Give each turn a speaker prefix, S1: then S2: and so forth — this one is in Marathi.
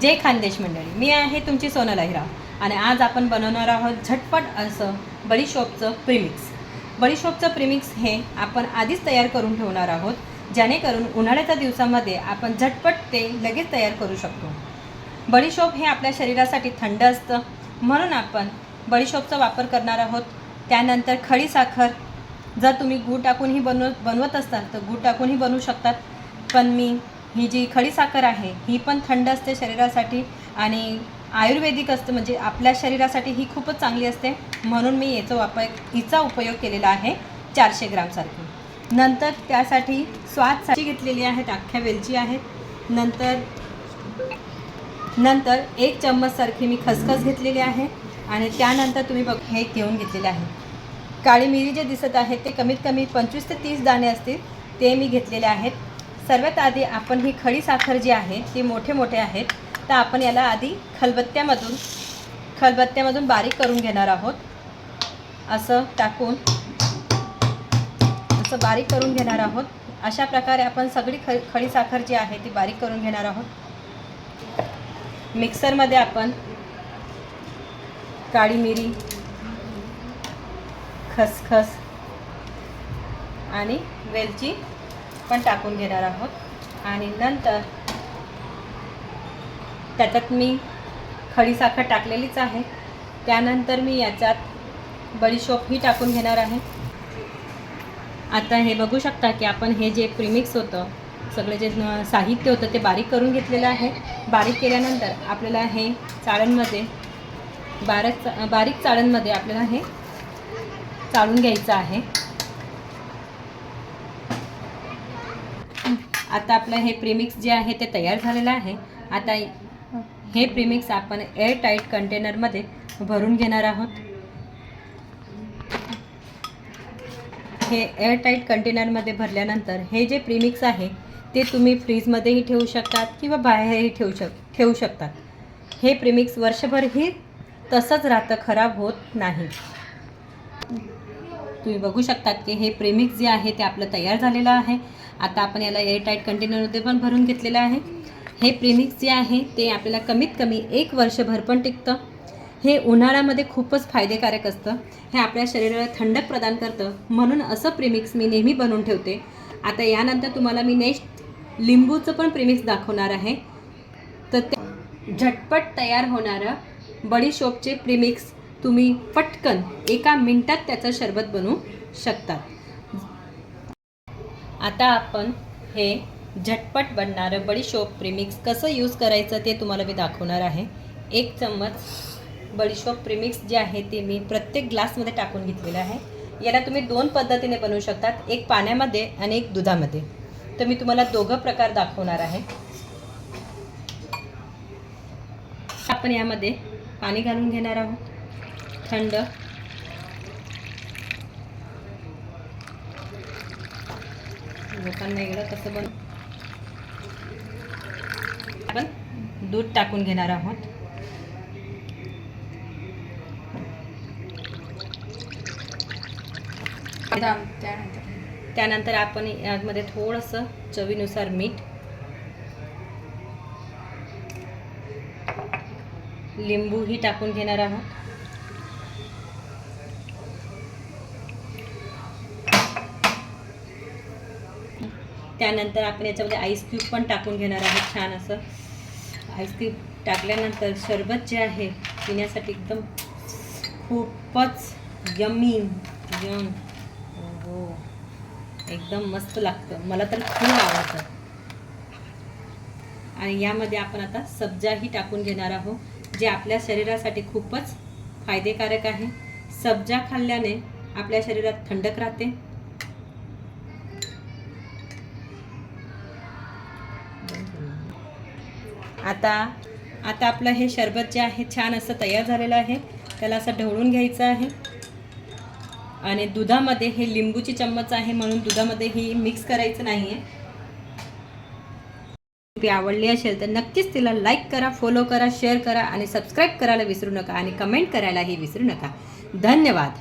S1: जय खानदेश मंडळी, मी आहे तुमची सोनल अहिरा आणि आज आपण बनवणार आहोत झटपट असं बडीशोपचं प्रीमिक्स. बडीशोपचं प्रीमिक्स हे आपण आधीच तयार करून ठेवणार आहोत, जेणेकरून उन्हाळ्याच्या दिवसामध्ये आपण झटपट ते लगेच तयार करू शकतो. बडीशोप हे आपल्या शरीरासाठी थंड असतं, म्हणून आपण बडीशोपचा वापर करणार आहोत. त्यानंतर खडी साखर, जर तुम्ही गूळ टाकूनही बनवत असाल तर गूळ टाकूनही बनवू शकतात, पण मी ही जी खडी साखर आहे ही पण थंड असते शरीरासाठी आणि आयुर्वेदिक असतं, म्हणजे आपल्या शरीरासाठी ही खूपच चांगली असते, म्हणून मी हिचा उपयोग केलेला आहे 400 ग्रामसारखी. नंतर त्यासाठी स्वादसाठी घेतलेली आहेत अख्ख्या वेलची आहेत. नंतर 1 चम्मचसारखी मी खसखस घेतलेली आहे आणि त्यानंतर तुम्ही बघ हे घेऊन घेतलेले आहे. काळी मिरी जे दिसत आहे ते कमीत कमी 25 ते 30 दाणे असतील ते मी घेतलेले आहेत. सर्वात आधी आपण ही खडी साखर जी आहे ती मोठे आहेत, तर आपण याला आधी खलबत्त्यामधून बारीक करून घेणार आहोत. असं टाकून असं बारीक करून घेणार आहोत. अशा प्रकारे आपण सगळी खडी साखर जी आहे ती बारीक करून घेणार आहोत. मिक्सरमध्ये आपण काळी मिरी, खसखस आणि वेलची पण टाकून घेणार आहोत आणि नंतर त्याच्यात मी खडी साखर टाकलेलीच आहे. त्यानंतर मी याच्यात बडीशोपही टाकून घेणार आहे. आता हे बघू शकता की आपण हे जे प्रीमिक्स होतं, सगळे जे साहित्य होतं ते बारीक करून घेतलेलं आहे. बारीक केल्यानंतर आपल्याला हे चाळणमध्ये बारीक चाळणमध्ये आपल्याला हे चाळून घ्यायचं आहे. आता आपलं हे प्रीमिक्स जे आहे ते तयार झालेलं आहे. आता हे प्रीमिक्स आपण एअर टाईट कंटेनरमध्ये भरून घेणार आहोत. हे एअर टाईट कंटेनरमध्ये भरल्यानंतर हे जे प्रीमिक्स आहे ते तुम्ही फ्रीजमध्येही ठेवू शकतात किंवा बाहेरही ठेवू शकतात. हे प्रीमिक्स वर्षभरही तसंच राहतं, खराब होत नाही. तुम्ही बघू शकतात की हे प्रीमिक्स जे आहे ते आपलं तयार झालेलं आहे. आता आपण याला एअर टाईट कंटेनरमध्ये पण भरून घेतलेलं आहे. हे प्रीमिक्स जे आहे ते आपल्याला कमीत कमी 1 वर्षभर पण टिकतं. हे उन्हाळ्यामध्ये खूपच फायदेकारक असतं. हे आपल्या शरीराला थंडक प्रदान करतं, म्हणून असं प्रीमिक्स मी नेहमी बनवून ठेवते. आता यानंतर तुम्हाला मी नेक्स्ट लिंबूचं पण प्रीमिक्स दाखवणार आहे. तर ते झटपट तयार होणारं बडीशोपचे प्रीमिक्स तुम्ही पटकन 1 मिनिटात त्याचं शरबत बनवू शकता. आता आपण हे झटपट बनणारं बडीशोप प्रीमिक्स कसं यूज करायचं ते तुम्हाला मी दाखवणार आहे. 1 चम्मच बडीशोप प्रीमिक्स जे आहे ते मी प्रत्येक ग्लासमध्ये टाकून घेतलेलं आहे. याला तुम्ही 2 पद्धतीने बनवू शकतात, एक पाण्यामध्ये आणि एक दुधामध्ये. तर मी तुम्हाला दोघं प्रकार दाखवणार आहे. आपण यामध्ये पाणी घालून घेणार आहोत थंड. लोकांना वेगळं कसं आपण दूध टाकून घेणार आहोत. त्यानंतर आपण यामध्ये थोडंसं चवीनुसार मीठ, लिंबूही टाकून घेणार आहोत. त्यानंतर आपण याच्यामध्ये आईस क्यूब पण टाकून घेणार आहोत. छान असं आईस क्यूब टाकल्यानंतर शरबत जे आहे पिण्यासाठी एकदम खूपच यम हो, एकदम मस्त लागतं. मला तर खूप आवडतं. आणि यामध्ये आपण आता सब्जाही टाकून घेणार आहोत, जे आपल्या शरीरासाठी खूपच फायदेकारक आहे. सब्जा खाल्ल्याने आपल्या शरीरात थंडक राहते. आता आपलं हे शरबत जे आहे छान असं तयार झालेलं आहे. त्याला असं ढवळून घ्यायचं आहे आणि दुधामध्ये हे लिंबूची चम्मच आहे, म्हणून दुधामध्ये ही मिक्स करायचं नाही आहे. ती आवडली असेल तर नक्कीच तिला लाईक करा, फॉलो करा, शेअर करा आणि सबस्क्राईब करायला विसरू नका आणि कमेंट करायलाही विसरू नका. धन्यवाद.